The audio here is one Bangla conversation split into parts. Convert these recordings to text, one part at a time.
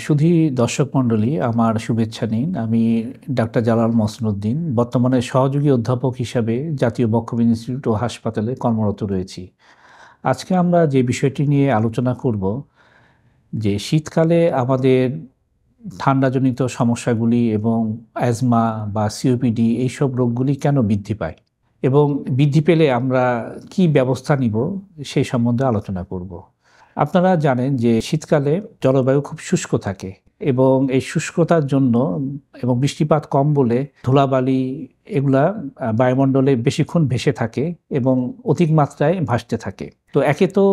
শুধু দর্শক মণ্ডলী আমার শুভেচ্ছা নিন। আমি ডাক্তার জালাল মসনউদ্দিন, বর্তমানে সহযোগী অধ্যাপক হিসাবে জাতীয় বক্ষব্যাধি ইনস্টিটিউট ও হাসপাতালে কর্মরত রয়েছি। আজকে আমরা যে বিষয়টি নিয়ে আলোচনা করব যে শীতকালে আমাদের ঠান্ডাজনিত সমস্যাগুলি এবং অ্যাজমা বা সিওপিডি এইসব রোগগুলি কেন বৃদ্ধি পায় এবং বৃদ্ধি পেলে আমরা কি ব্যবস্থা নিব সেই সম্বন্ধে আলোচনা করব। আপনারা জানেন যে শীতকালে জলবায়ু খুব শুষ্ক থাকে এবং এই শুষ্কতার জন্য এবং বৃষ্টিপাত কম বলে ধুলাবালি এগুলা বায়ুমণ্ডলে বেশিক্ষণ ভেসে থাকে এবং অধিক মাত্রায় ভাসতে থাকে। তো একে তো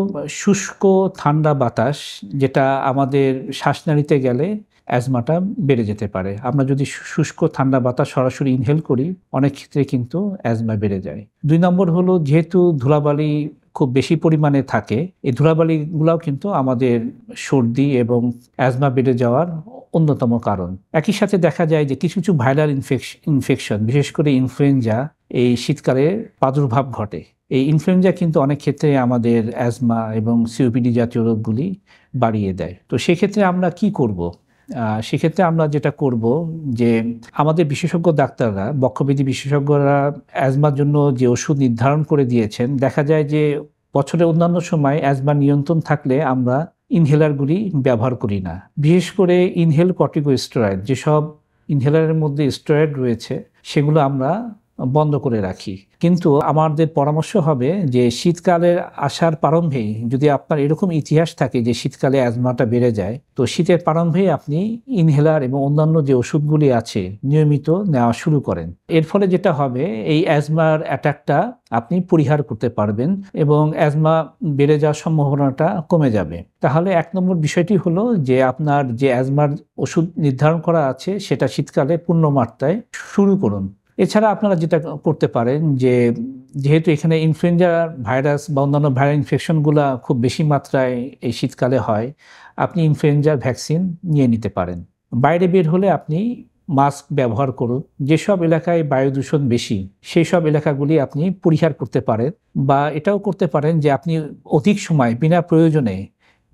শুষ্ক ঠান্ডা বাতাস, যেটা আমাদের শ্বাসনালীতে গেলে অ্যাজমাটা বেড়ে যেতে পারে। আমরা যদি শুষ্ক ঠান্ডা বাতাস সরাসরি ইনহেল করি, অনেক ক্ষেত্রে কিন্তু অ্যাজমা বেড়ে যায়। 2 নম্বর হলো, যেহেতু ধুলাবালি খুব বেশি পরিমাণে থাকে, এই ধুলাবালিগুলোও কিন্তু আমাদের সর্দি এবং অ্যাজমা বেড়ে যাওয়ার অন্যতম কারণ। একই সাথে দেখা যায় যে কিছু কিছু ভাইরাল ইনফেকশন, বিশেষ করে ইনফ্লুয়েঞ্জা, এই শীতকালে প্রাদুর্ভাব ঘটে। এই ইনফ্লুয়েঞ্জা কিন্তু অনেক ক্ষেত্রে আমাদের অ্যাজমা এবং সিওপিডি জাতীয় রোগগুলি বাড়িয়ে দেয়। তো সেক্ষেত্রে আমরা কি করব? সেক্ষেত্রে আমরা যেটা করব যে আমাদের বিশেষজ্ঞ ডাক্তাররা, বক্ষব্যাধি বিশেষজ্ঞরা অ্যাজমার জন্য যে ওষুধ নির্ধারণ করে দিয়েছেন, দেখা যায় যে বছরের অন্যান্য সময় অ্যাজমা নিয়ন্ত্রণ থাকলে আমরা ইনহেলারগুলি ব্যবহার করি না। বিশেষ করে ইনহেল কর্টিকোস্টেরয়েড, যেসব ইনহেলারের মধ্যে স্টেরয়েড রয়েছে, সেগুলো আমরা বন্ধ করে রাখি। কিন্তু আমাদের পরামর্শ হবে যে শীতকালের আসার প্রারম্ভেই যদি আপনার এরকম ইতিহাস থাকে যে শীতকালে অ্যাজমাটা বেড়ে যায়, তো শীতের প্রারম্ভেই আপনি ইনহেলার এবং অন্যান্য যে ওষুধগুলি আছে নিয়মিত নেওয়া শুরু করেন। এর ফলে যেটা হবে, এই অ্যাজমার অ্যাটাকটা আপনি পরিহার করতে পারবেন এবং অ্যাজমা বেড়ে যাওয়ার সম্ভাবনাটা কমে যাবে। তাহলে 1 নম্বর বিষয়টি হলো যে আপনার যে অ্যাজমার ওষুধ নির্ধারণ করা আছে সেটা শীতকালে পূর্ণ মাত্রায় শুরু করুন। এছাড়া আপনারা যেটা করতে পারেন যে যেহেতু এখানে ইনফ্লুয়েঞ্জা ভাইরাস বা অন্যান্য ভাইরাল ইনফেকশনগুলো খুব বেশি মাত্রায় এই শীতকালে হয়, আপনি ইনফ্লুয়েঞ্জার ভ্যাকসিন নিয়ে নিতে পারেন। বাইরে বের হলে আপনি মাস্ক ব্যবহার করুন। যেসব এলাকায় বায়ু দূষণ বেশি সেই সব এলাকাগুলি আপনি পরিহার করতে পারেন, বা এটাও করতে পারেন যে আপনি অধিক সময় বিনা প্রয়োজনে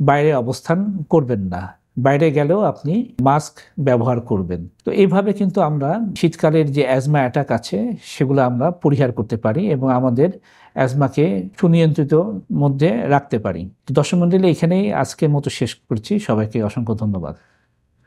বাইরে অবস্থান করবেন না। বাইরে গেলেও আপনি মাস্ক ব্যবহার করবেন। তো এইভাবে কিন্তু আমরা শীতকালের যে অ্যাজমা অ্যাটাক আছে সেগুলো আমরা পরিহার করতে পারি এবং আমাদের অ্যাজমাকে সুনিয়ন্ত্রিত মধ্যে রাখতে পারি। তো দর্শক মণ্ডলী, এখানেই আজকের মতো শেষ করছি। সবাইকে অসংখ্য ধন্যবাদ।